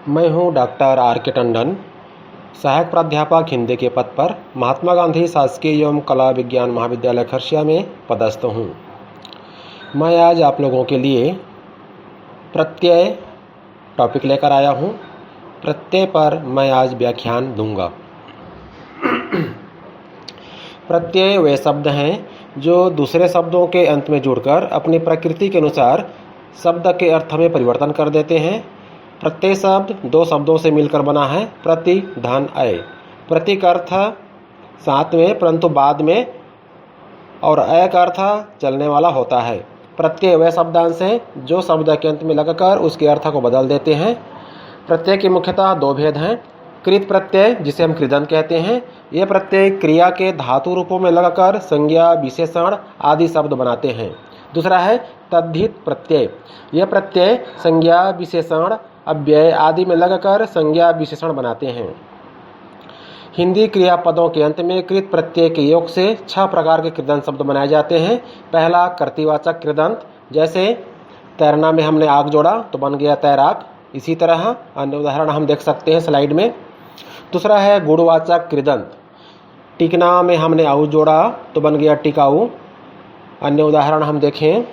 मैं हूं doctor R के टंडन, सहायक प्राध्यापक हिंदी के पद पर महात्मा गांधी शासकीय एवं कला विज्ञान महाविद्यालय खरसिया में पदस्थ हूं। मैं आज आप लोगों के लिए प्रत्यय टॉपिक लेकर आया हूं। प्रत्यय पर मैं आज व्याख्यान दूंगा। प्रत्यय वे शब्द हैं जो दूसरे शब्दों के अंत में जुड़कर अपनी प्रकृति के अनुसार शब्द के अर्थ में परिवर्तन कर देते हैं। प्रत्यय शब्द दो शब्दों से मिलकर बना है, प्रति धन अय। प्रति का अर्थ साथ में परंतु बाद में और अय का अर्थ चलने वाला होता है। प्रत्यय वह शब्दांश है जो शब्द के अंत में लगकर उसके अर्थ को बदल देते हैं। प्रत्यय के मुख्यतः दो भेद हैं। कृत प्रत्यय जिसे हम कृदंत कहते हैं, यह प्रत्यय क्रिया के धातु रूपों में लगकर संज्ञा, विशेषण आदि शब्द बनाते हैं। दूसरा है तद्धित प्रत्यय। यह प्रत्यय संज्ञा, विशेषण, अव्यय आदि में लगकर संज्ञा विशेषण बनाते हैं। हिंदी क्रियापदों के अंत में कृत प्रत्यय के योग से 6 प्रकार के कृदंत शब्द बनाए जाते हैं। पहला कर्तृवाचक कृदंत, जैसे तैरना में हमने आग जोड़ा तो बन गया तैराक। इसी तरह अन्य उदाहरण हम देख सकते हैं स्लाइड में। दूसरा है गुणवाचक कृदंत। टिकना में हमने आऊ जोड़ा तो बन गया टिकाऊ। अन्य उदाहरण हम देखें।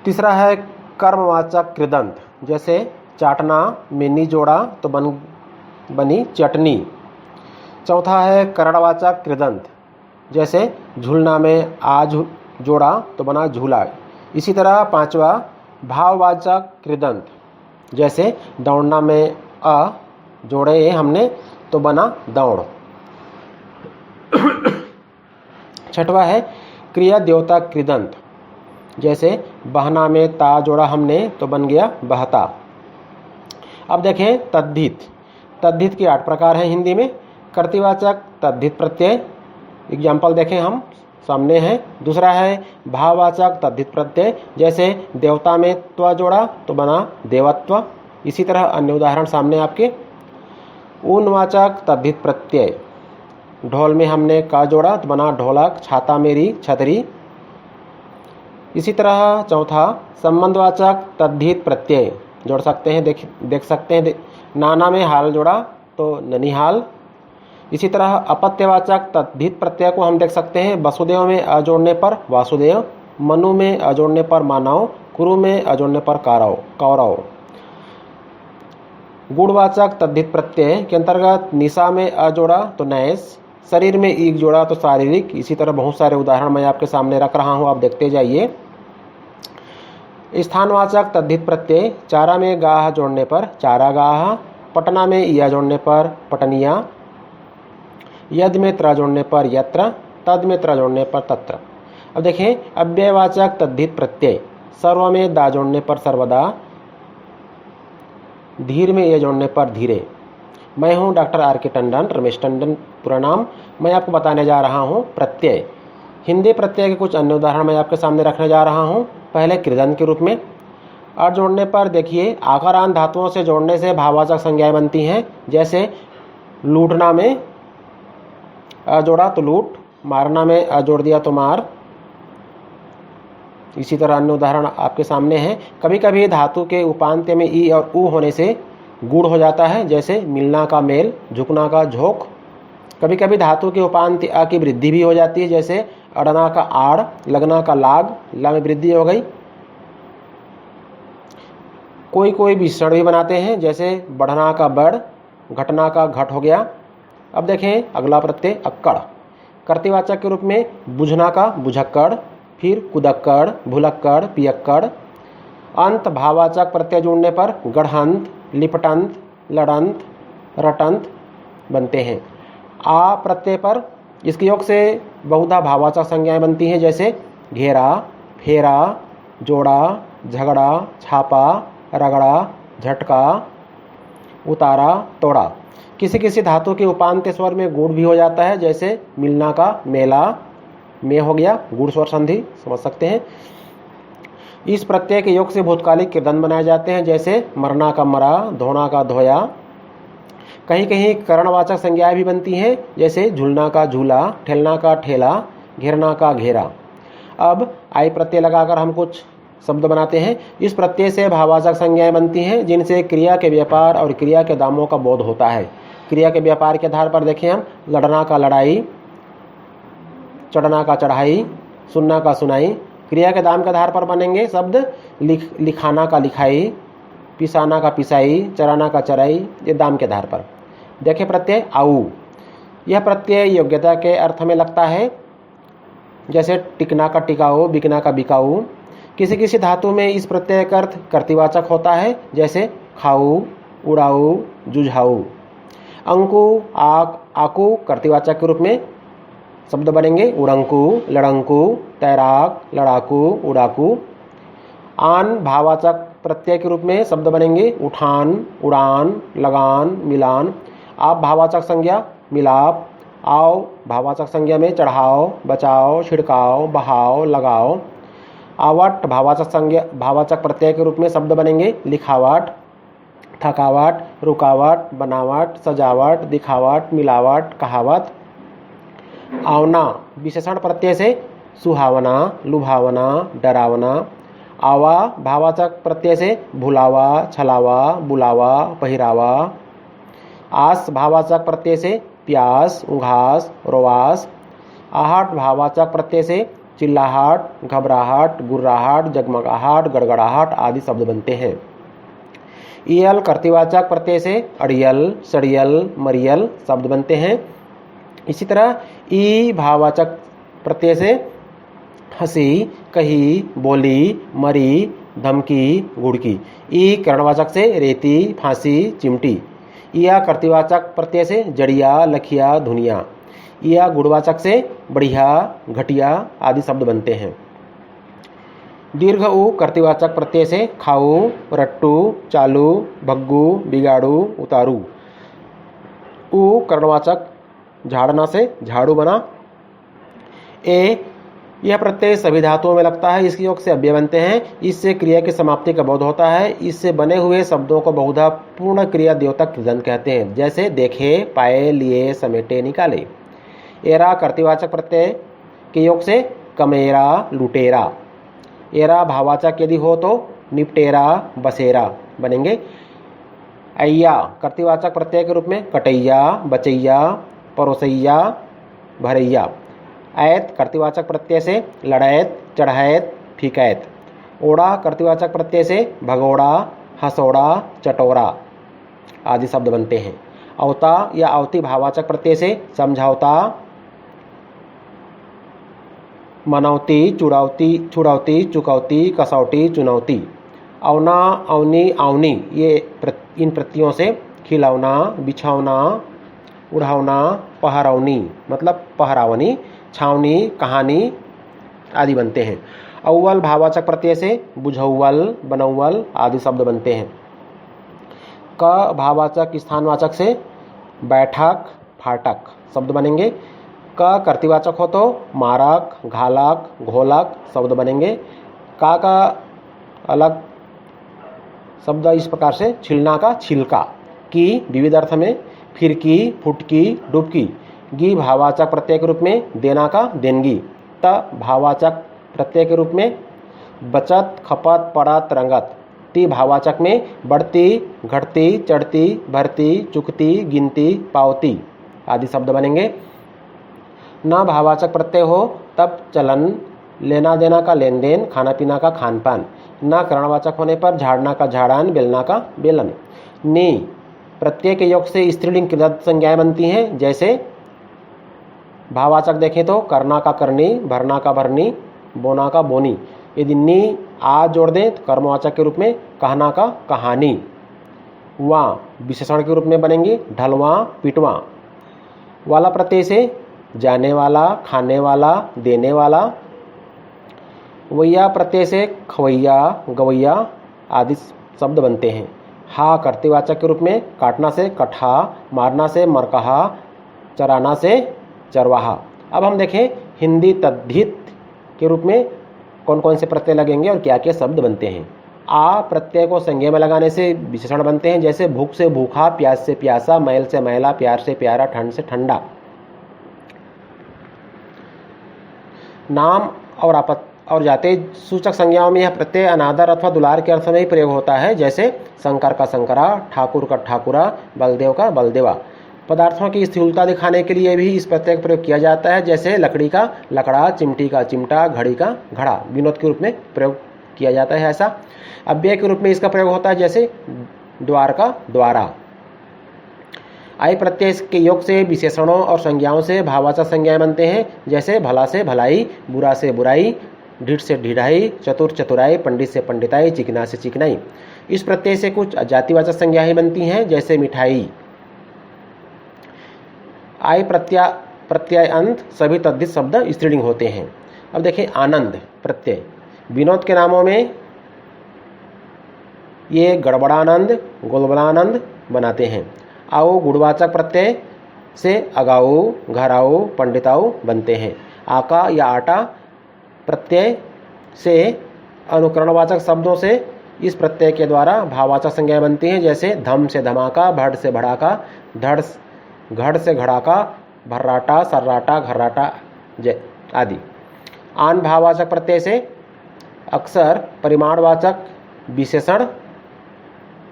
तीसरा है कर्मवाचक कृदंत, जैसे चाटना में नी जोड़ा तो बनी चटनी। चौथा है करणवाचक कृदंत, जैसे झूलना में आ जोड़ा तो बना झूला। इसी तरह पांचवा भाववाचक कृदंत, जैसे दौड़ना में अ जोड़े हमने तो बना दौड़। छठवा है क्रिया द्योतक कृदंत, जैसे बहना में ता जोड़ा हमने तो बन गया बहता। अब देखें तद्धित। तद्धित के 8 प्रकार हैं हिंदी में। कर्तृवाचक तद्धित प्रत्यय, एग्जाम्पल देखें हम सामने हैं। दूसरा है भाववाचक तद्धित प्रत्यय, जैसे देवता में त्व जोड़ा तो बना देवत्व। इसी तरह अन्य उदाहरण सामने आपके। ऊनवाचक तद्धित प्रत्यय, ढोल में हमने का जोड़ा तो बना ढोलक, छाता मेरी छतरी। इसी तरह चौथा संबंधवाचक तद्धित प्रत्यय जोड़ सकते हैं, देख सकते हैं। नाना में हाल जोड़ा तो ननिहाल। इसी तरह अपत्यवाचक तद्धित प्रत्यय को हम देख सकते हैं। वसुदेव में अ जोड़ने पर वासुदेव, मनु में अ जोड़ने पर मानव, कुरु में अ जोड़ने पर कौरव। गुणवाचक तद्धित प्रत्यय के अंतर्गत निशा में अ जोड़ा तो नैस, शरीर में ईग जोड़ा तो शारीरिक। इसी तरह बहुत सारे उदाहरण मैं आपके सामने रख रहा हूं, आप देखते जाइए। स्थानवाचक तद्धित प्रत्यय, चारा में गाह जोड़ने पर चारागाह, पटना में या जोड़ने पर पटनिया, यद में त्र जोड़ने पर यत्र, तद में त्र जोड़ने पर तत्र। अब देखें अव्ययवाचक तद्धित प्रत्यय, सर्व में दा जोड़ने पर सर्वदा, धीर में ये जोड़ने पर धीरे। मैं हूं डॉक्टर आर के टंडन, रमेश टंडन पूरा नाम। मैं आपको बताने जा रहा हूं प्रत्यय। हिंदी प्रत्यय के कुछ अन्य उदाहरण मैं आपके सामने रखने जा रहा हूं। पहले कृदंत के रूप में और जोड़ने पर देखिए आकारांत धातुओं से जोड़ने से भाववाचक संज्ञाएं बनती हैं। जैसे लूटना में अ जोड़ा तो लूट, मारना में अ जोड़ दिया तो मार। इसी तरह अन्य उदाहरण आपके सामने हैं। कभी कभी धातु के उपांत्य में ई और उ होने से गुण हो जाता है, जैसे मिलना का मेल, झुकना का झोंक। कभी कभी धातु के उपांत्य अ की वृद्धि भी हो जाती है, जैसे अड़ना का आड़, लगना का लाग, ला में वृद्धि हो गई। कोई विशेषण भी बनाते हैं, जैसे बढ़ना का बढ़, घटना का घट हो गया। अब देखें अगला प्रत्यय अक्कड़। कर्तृवाचक के रूप में बुझना का बुझक्कड़, फिर कुदक्कड़, भुलक्कड़, पियक्कड़। अंत भाववाचक प्रत्यय जोड़ने पर गढ़ंत, लिपटंत, लड़ंत, रटंत बनते हैं। आ प्रत्यय पर इसके योग से बहुधा भाववाचक संज्ञाएं बनती हैं, जैसे घेरा, फेरा, जोड़ा, झगड़ा, छापा, रगड़ा, झटका, उतारा, तोड़ा। किसी किसी धातु के उपांत्य स्वर में गुण भी हो जाता है, जैसे मिलना का मेला, में हो गया गुण स्वर संधि, समझ सकते हैं। इस प्रत्यय के योग से भूतकालिक कृदंत बनाए जाते हैं, जैसे मरना का मरा, धोना का धोया। कहीं कहीं करणवाचक संज्ञाएं भी बनती हैं, जैसे झूलना का झूला, ठेलना का ठेला, घेरना का घेरा। अब आई प्रत्यय लगाकर हम कुछ शब्द बनाते हैं। इस प्रत्यय से भाववाचक संज्ञाएं बनती हैं जिनसे क्रिया के व्यापार और क्रिया के दामों का बोध होता है। क्रिया के व्यापार के आधार पर देखें हम, लड़ना का लड़ाई, चढ़ना का चढ़ाई, सुनना का सुनाई। क्रिया के दाम के आधार पर बनेंगे शब्द लिखाना का लिखाई, पिसाना का पिसाई, चराना का चराई, ये दाम के आधार पर। देखें प्रत्यय आऊ, यह प्रत्यय योग्यता के अर्थ में लगता है, जैसे टिकना का टिकाऊ, बिकना का बिकाऊ। किसी किसी धातु में इस प्रत्यय का अर्थ कर्तृवाचक होता है, जैसे खाऊ, उड़ाऊ, जुझाऊ। अंकु, आक, आकू कर्तृवाचक के रूप में शब्द बनेंगे, उड़ंकु, लड़ंकु, तैराक, लड़ाकू, उड़ाकू। आन भाववाचक प्रत्यय के रूप में शब्द बनेंगे, उठान, उड़ान, लगान, मिलान। आप भाववाचक संज्ञा मिलाप। आओ भाववाचक संज्ञा में चढ़ाओ, बचाओ, छिड़काओ, बहाओ, लगाओ। आवट भाववाचक प्रत्यय के रूप में शब्द बनेंगे, लिखावट, थकावट, रुकावट, बनावट, सजावट, दिखावट, मिलावट, कहावत। आवना विशेषण प्रत्यय से सुहावना, लुभावना, डरावना। आवा भाववाचक प्रत्यय से भुलावा, छलावा, बुलावा, पहिरावा। आस भाववाचक प्रत्यय से प्यास, उघास, रोवास। आहट भाववाचक प्रत्यय से चिल्लाहट, घबराहट, गुर्राहट, जगमगाहट, गड़गड़ाहट आदि शब्द बनते हैं। इयल कर्तृवाचक प्रत्यय से अड़ियल, सड़ियल, मरियल शब्द बनते हैं। इसी तरह ई भाववाचक प्रत्यय से हंसी, कही, बोली, मरी, धमकी, गुड़की। ई करणवाचक से रेती, फांसी, चिमटी। इया कर्तृवाचक प्रत्यय से जड़िया, लखिया, धुनिया। इया गुणवाचक से बढ़िया, घटिया आदि शब्द बनते हैं। दीर्घ उ कर्तृवाचक प्रत्यय से खाऊ, रट्टू, चालू, भग्गू, बिगाड़ू, उतारू। उ कर्णवाचक झाड़ना से झाड़ू बना। ए यह प्रत्यय सभी धातुओं में लगता है, इसके योग से अव्यय बनते हैं। इससे क्रिया की समाप्ति का बोध होता है। इससे बने हुए शब्दों को बहुधा पूर्ण क्रिया द्योतक कृदंत कहते हैं, जैसे देखे, पाए, लिए, समेटे, निकाले। एरा कर्तृवाचक प्रत्यय के योग से कमेरा, लुटेरा। एरा भाववाचक यदि हो तो निपटेरा, बसेरा बनेंगे। अय्या कर्तृवाचक प्रत्यय के रूप में कटैया, बचैया, परोसैया, भरैया। ऐत कर्तृवाचक प्रत्यय से लड़ैत, चढ़ैत, फीकैत। ओड़ा कर्तृवाचक प्रत्यय से भगोड़ा, हसोड़ा, चटोरा आदि शब्द बनते हैं। अवता या अवती भाववाचक प्रत्यय से समझौता, मनौती, छुड़ौती, चुकौती, कसौटी, चुनौती। अवना, अवनी, आवनी ये इन प्रत्ययों से खिलौना, बिछौना, उड़ावना, पहरौनी मतलब पहरावनी, छावनी, कहानी आदि बनते हैं। अव्वल भाववाचक प्रत्यय से बुझौवल, बनौवल आदि शब्द बनते हैं। क भाववाचक स्थानवाचक से बैठक, फाटक शब्द बनेंगे। क कर्तृवाचक हो तो मारक, घालक, घोलक शब्द बनेंगे। का अलग शब्द इस प्रकार से छिलना का छिलका। की विविध अर्थ में फिरकी, फुटकी, डुबकी। गी भाववाचक प्रत्यय के रूप में देना का देनगी। त भाववाचक प्रत्यय के रूप में बचत, खपत, पड़त, रंगत। ती भाववाचक में बढ़ती, घटती, चढ़ती, भरती, चुकती, गिनती, पावती आदि शब्द बनेंगे। न भाववाचक प्रत्यय हो तब चलन, लेना देना का लेन देन, खाना पीना का खान पान। न करणवाचक होने पर झाड़ना का झाड़ान, बेलना का बेलन। नी प्रत्यय के योग से स्त्रीलिंग कृदंत संज्ञाएं बनती हैं, जैसे भाववाचक देखें तो करना का करनी, भरना का भरनी, बोना का बोनी। यदि नी आ जोड़ दें तो कर्मवाचक के रूप में कहना का कहानी। वहाँ विशेषण के रूप में बनेंगे ढलवा, पिटवा। वाला प्रत्यय से जाने वाला, खाने वाला, देने वाला। वैया प्रत्यय से खवैया, गवैया आदि शब्द बनते हैं। हा कर्तृवाचक के रूप में काटना से कटहा, मारना से मरकहा, चराना से चरवाहा। अब हम देखें हिंदी तद्धित के रूप में कौन कौन से प्रत्यय लगेंगे और क्या क्या शब्द बनते हैं। आ प्रत्यय को संज्ञा में लगाने से विशेषण बनते हैं, जैसे भूख से भूखा, प्यास से प्यासा, मैल से मैला, प्यार से प्यारा, ठंड से ठंडा। नाम और जाति सूचक संज्ञाओं में यह प्रत्यय अनादर अथवा दुलार के अर्थ में ही प्रयोग होता है, जैसे शंकर का शंकरा, ठाकुर का ठाकुरा, बलदेव का बलदेवा। पदार्थों की स्थूलता दिखाने के लिए भी इस प्रत्यय का प्रयोग किया जाता है, जैसे लकड़ी का लकड़ा, चिमटी का चिमटा, घड़ी का घड़ा। विनोद के रूप में प्रयोग किया जाता है ऐसा। अव्यय के रूप में इसका प्रयोग होता है, जैसे द्वार का द्वारा। आई प्रत्यय के योग से विशेषणों और संज्ञाओं से भाववाचक संज्ञाएं बनते हैं, जैसे भला से भलाई, बुरा से बुराई, ढीठ से ढिढाई, चतुर चतुराई, पंडित से पंडिताई, चिकना से चिकनाई। इस प्रत्यय से कुछ जातिवाचक संज्ञाएं बनती हैं, जैसे मिठाई। आई प्रत्यय अंत सभी तद्धित शब्द स्त्रीलिंग होते हैं। अब देखें आनंद प्रत्यय। विनोद के नामों में ये गड़बड़ानंद, गोलबलानंद बनाते हैं। आओ गुणवाचक प्रत्यय से अगाओ, घराओ, पंडिताओ बनते हैं। आका या आटा प्रत्यय से अनुकरणवाचक शब्दों से इस प्रत्यय के द्वारा भाववाचक संज्ञाएं बनती हैं, जैसे धम से धमाका, भड़ से भड़ाका, घड़ से घड़ाका, भर्राटा, सर्राटा, घर्राटा आदि। आन भाववाचक प्रत्यय से अक्सर परिमाणवाचक विशेषण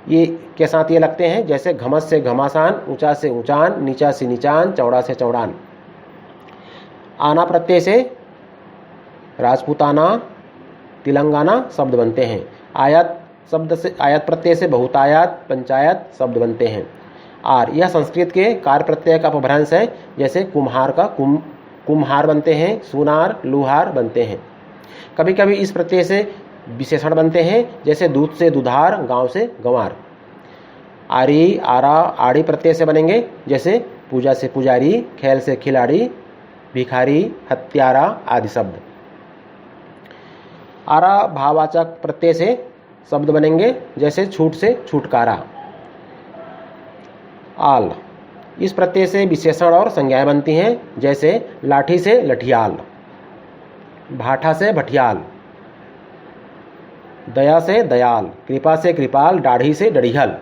ये के साथ ये लगते हैं, जैसे घमस से घमासान, ऊंचा से ऊंचान, नीचा से नीचान, चौड़ा से चौड़ान। आना प्रत्यय से राजपूताना, तेलंगाना शब्द बनते हैं। आयत शब्द से आयत प्रत्यय से बहुतायत, पंचायत शब्द बनते हैं। आर यह संस्कृत के कार्य प्रत्यय का अपभ्रंश है, जैसे कुम्हार का कुम्हार बनते हैं, सुनार लुहार बनते हैं। कभी कभी इस प्रत्यय से विशेषण बनते हैं, जैसे दूध से दुधार, गांव से गंवार। आरी आरा आड़ी प्रत्यय से बनेंगे, जैसे पूजा से पुजारी, खेल से खिलाड़ी, भिखारी, हत्यारा आदि शब्द। आरा भाववाचक प्रत्यय से शब्द बनेंगे, जैसे छूट से छुटकारा। आल इस प्रत्यय से विशेषण और संज्ञाएं बनती हैं, जैसे लाठी से लठियाल, भाठा से भटियाल, दया से दयाल, कृपा से कृपाल, दाढ़ी से डढ़िहल।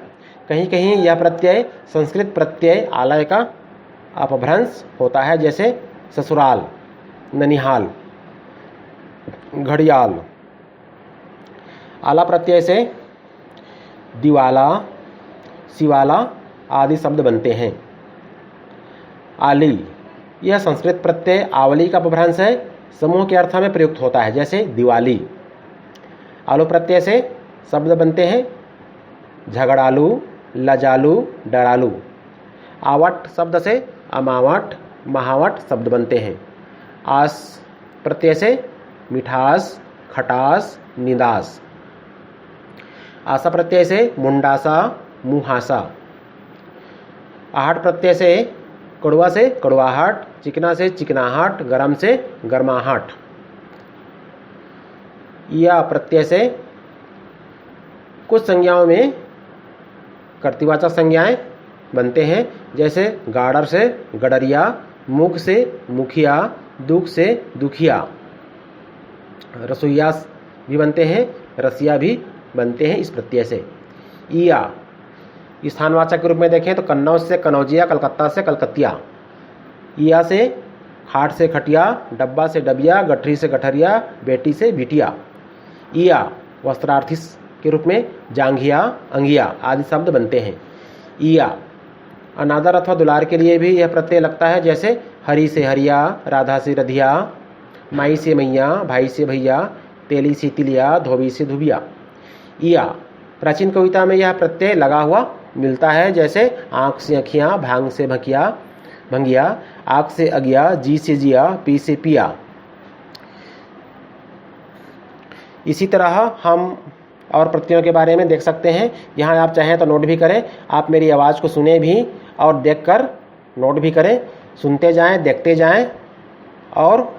कहीं कहीं यह प्रत्यय संस्कृत प्रत्यय आलय का अपभ्रंश होता है, जैसे ससुराल, ननिहाल, घड़ियाल। आला प्रत्यय से दिवाला, शिवाला आदि शब्द बनते हैं। आली यह संस्कृत प्रत्यय आवली का अपभ्रंश है, समूह के अर्थ में प्रयुक्त होता है, जैसे दिवाली। आलू प्रत्यय से शब्द बनते हैं, झगड़ालू, लजालू, डरालू। आवट शब्द से अमावट, महावट शब्द बनते हैं। आस प्रत्यय से मिठास, खटास, निदास। आशा प्रत्यय से मुंडासा, मुहासा। आहट प्रत्यय से कड़वाहट, चिकना से चिकनाहट, गरम से गर्माहट। या प्रत्यय से कुछ संज्ञाओं में कर्तृवाचक संज्ञाएं बनते हैं, जैसे गाड़र से गडरिया, मुख से मुखिया, दुख से दुखिया। रसोईया भी बनते हैं, रसिया भी बनते हैं इस प्रत्यय से। ईया स्थानवाचक के रूप में देखें तो कन्नौज से कनौजिया, कलकत्ता से कलकतिया। ईया से खाट से खटिया, डब्बा से डबिया, गठरी से गठरिया, बेटी से बिटिया। ईया वस्त्रार्थी के रूप में जांघिया, अंगिया आदि शब्द बनते हैं। ईया अनादर अथवा दुलार के लिए भी यह प्रत्यय लगता है, जैसे हरी से हरिया, राधा से रधिया, माई से मैया, भाई से भैया, तेली से तिलिया, धोबी से धुबिया। ईया प्राचीन कविता में यह प्रत्यय लगा हुआ मिलता है, जैसे आँख से अखियाँ, भांग से भंगिया, आँख से अगिया, जी से जिया, पी से पिया। इसी तरह हम और प्रत्ययों के बारे में देख सकते हैं। यहाँ आप चाहें तो नोट भी करें, आप मेरी आवाज़ को सुने भी और देखकर नोट भी करें। सुनते जाएं, देखते जाएं और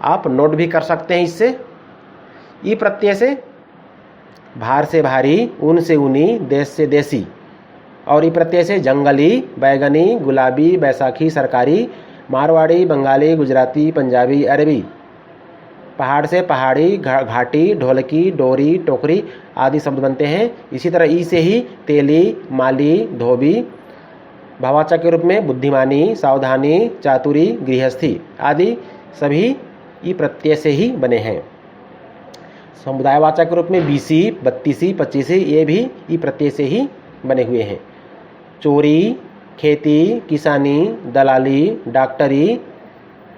आप नोट भी कर सकते हैं इससे। ई प्रत्यय से भार से भारी, ऊन से ऊनी, देश से देसी। और ई प्रत्यय से जंगली, बैगनी, गुलाबी, बैसाखी, सरकारी, मारवाड़ी, बंगाली, गुजराती, पंजाबी, अरबी। पहाड़ से पहाड़ी, घाटी, ढोलकी, डोरी, टोकरी आदि शब्द बनते हैं। इसी तरह ई से ही तेली, माली, धोबी। भाववाचक के रूप में बुद्धिमानी, सावधानी, चातुरी, गृहस्थी आदि सभी ई प्रत्यय से ही बने हैं। समुदायवाचक के रूप में बीसी, बत्तीसी, पच्चीसी ये भी ई प्रत्यय से ही बने हुए हैं। चोरी, खेती, किसानी, दलाली, डॉक्टरी,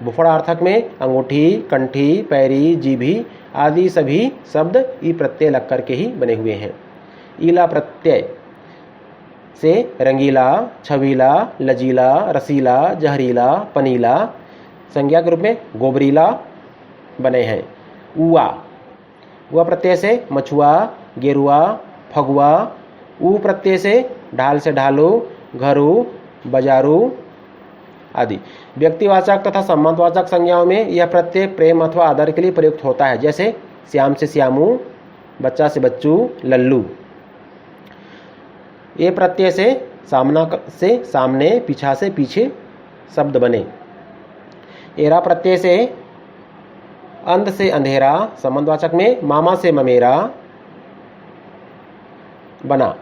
बुफड़ार्थक में अंगूठी, कंठी, पैरी, जीभी आदि सभी शब्द ई प्रत्यय लग करके ही बने हुए हैं। ईला प्रत्यय से रंगीला, छबीला, लजीला, रसीला, जहरीला, पनीला संज्ञा के रूप में गोबरीला बने हैं। उआ प्रत्यय से मछुआ, गेरुआ, फगुआ। ऊ प्रत्यय से ढाल से ढालू, घरू, बाजारू आदि। व्यक्तिवाचक तथा संबंधवाचक संज्ञाओं में यह प्रत्यय प्रेम अथवा आदर के लिए प्रयुक्त होता है, जैसे श्याम से श्यामू, बच्चा से बच्चू, लल्लू। ये प्रत्यय से सामना से सामने, पीछा से पीछे शब्द बने। एरा प्रत्यय से अंध से अंधेरा, संबंधवाचक में मामा से ममेरा बना।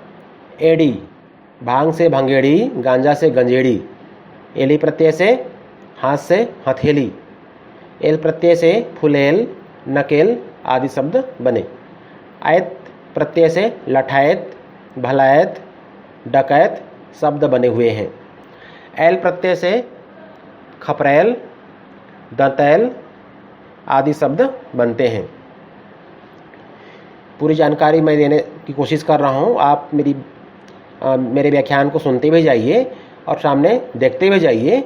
एड़ी भांग से भंगेड़ी, गांजा से गंजेड़ी। एली प्रत्यय से हाथ से हथेली। एल प्रत्यय से फुलेल, नकेल आदि शब्द बने। आयत प्रत्यय से लठायत, भलायत, डकैत शब्द बने हुए हैं। एल प्रत्यय से खपरेल, दंतैल आदि शब्द बनते हैं। पूरी जानकारी मैं देने की कोशिश कर रहा हूँ। आप मेरे व्याख्यान को सुनते हुए जाइए और सामने देखते हुए जाइए,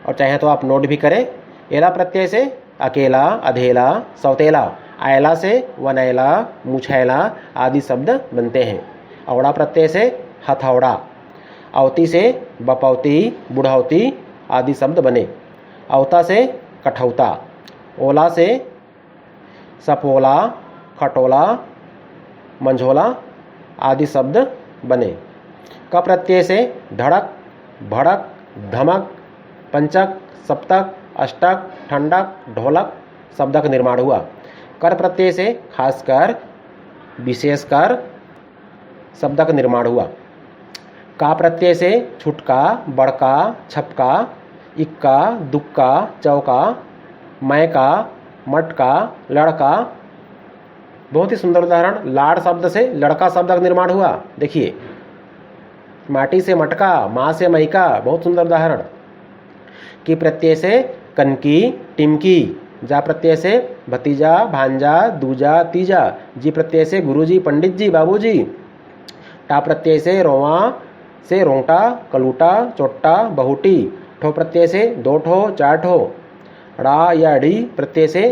और चाहे तो आप नोट भी करें। एला प्रत्यय से अकेला, अधेला, सौतेला। आयला से वनैला, मुछैला आदि शब्द बनते हैं। औड़ा प्रत्यय से हथौड़ा। अवती से बपौती, बुढ़ौती आदि शब्द बने। अवता से कठौता। ओला से सपोला, खटोला, मंझोला आदि शब्द बने। क प्रत्यय से धड़क, भड़क, धमक, पंचक, सप्तक, अष्टक, ठंडक, ढोलक शब्द का निर्माण हुआ। कर प्रत्यय से खासकर, विशेषकर शब्द का निर्माण हुआ। का प्रत्यय से छुटका, बड़का, छपका, इक्का, दुक्का, चौका, मैका, मटका, लड़का। बहुत ही सुंदर उदाहरण, लाड़ शब्द से लड़का शब्द का निर्माण हुआ। देखिए, माटी से मटका, माँ से मैका, बहुत सुंदर उदाहरण। की प्रत्यय से कनकी, टिमकी। जा प्रत्यय से भतीजा, भांजा, दूजा, तीजा। जी प्रत्यय से गुरुजी, पंडित जी, बाबूजी। टा प्रत्यय से रोवा से रोंगटा, कलूटा, चोट्टा, बहुटी। ठो प्रत्यय से दो ठो, चार ठो। ड़ा या डी प्रत्यय से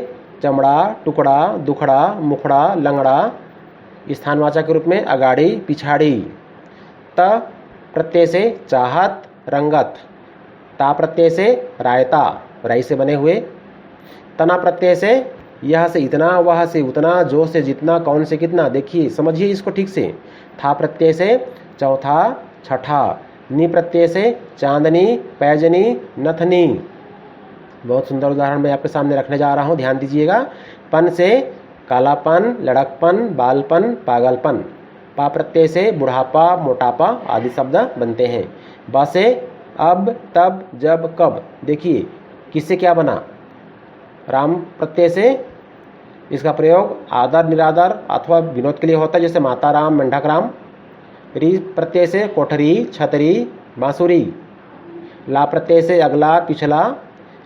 चमड़ा, टुकड़ा, दुखड़ा, मुखड़ा, लंगड़ा स्थानवाचक के रूप में अगाड़ी, पिछाड़ी। त प्रत्यय से चाहत, रंगत। ता प्रत्यय से रायता, राई से बने हुए। तना प्रत्यय से यह से इतना, वह से उतना, जो से जितना, कौन से कितना। देखिए, समझिए इसको ठीक से। था प्रत्यय से चौथा, छठा। नी प्रत्यय से चांदनी, पैजनी, नथनी। बहुत सुंदर उदाहरण मैं आपके सामने रखने जा रहा हूँ, ध्यान दीजिएगा। पन से कालापन, लड़कपन, बालपन, पागलपन। पा प्रत्यय से बुढ़ापा, मोटापा आदि शब्द बनते हैं। बा से अब, तब, जब, कब। देखिए किससे क्या बना। राम प्रत्यय से इसका प्रयोग आदर, निरादर अथवा विनोद के लिए होता है, जैसे माता राम, मेंढक राम। री प्रत्यय से कोठरी, छतरी, बांसुरी। ला प्रत्यय से अगला, पिछला।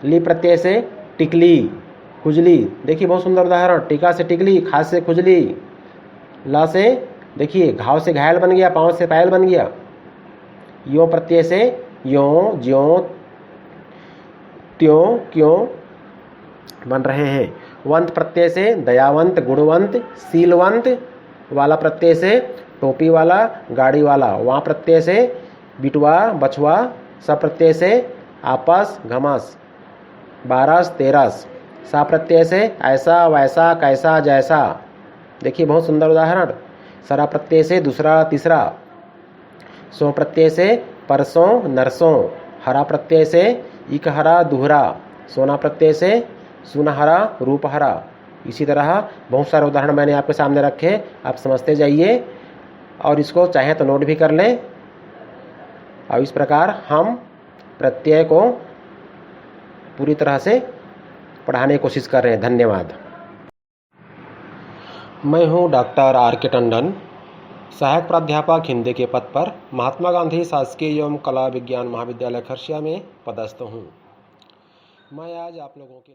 ली प्रत्यय से टिकली, खुजली। देखिए बहुत सुंदर उदाहरण, टीका से टिकली, खास से खुजली। ला से देखिए घाव से घायल बन गया, पांव से पायल बन गया। यो प्रत्यय से यों, ज्यों, त्यों, क्यों बन रहे हैं। वंत प्रत्यय से दयावंत, गुणवंत, शीलवंत। वाला प्रत्यय से टोपी वाला, गाड़ी वाला। वहाँ प्रत्यय से बिटवा, बछवा। स प्रत्यय से आपस, घमास। बारस, तेरस। सा प्रत्यय से ऐसा, वैसा, कैसा, जैसा। देखिए बहुत सुंदर उदाहरण। सरा प्रत्यय से दूसरा, तीसरा। सो प्रत्यय से परसों, नरसों। हरा प्रत्यय से इकहरा, दुहरा। सोना प्रत्यय से सुनहरा, रूपहरा। इसी तरह बहुत सारे उदाहरण मैंने आपके सामने रखे, आप समझते जाइए और इसको चाहे तो नोट भी कर लें। और इस प्रकार हम प्रत्यय को पूरी तरह से पढ़ाने की कोशिश कर रहे हैं। धन्यवाद। मैं हूं डॉक्टर आर के टंडन, सहायक प्राध्यापक हिंदी के पद पर महात्मा गांधी शासकीय एवं कला विज्ञान महाविद्यालय खरसिया में पदस्थ हूं। मैं आज आप लोगों के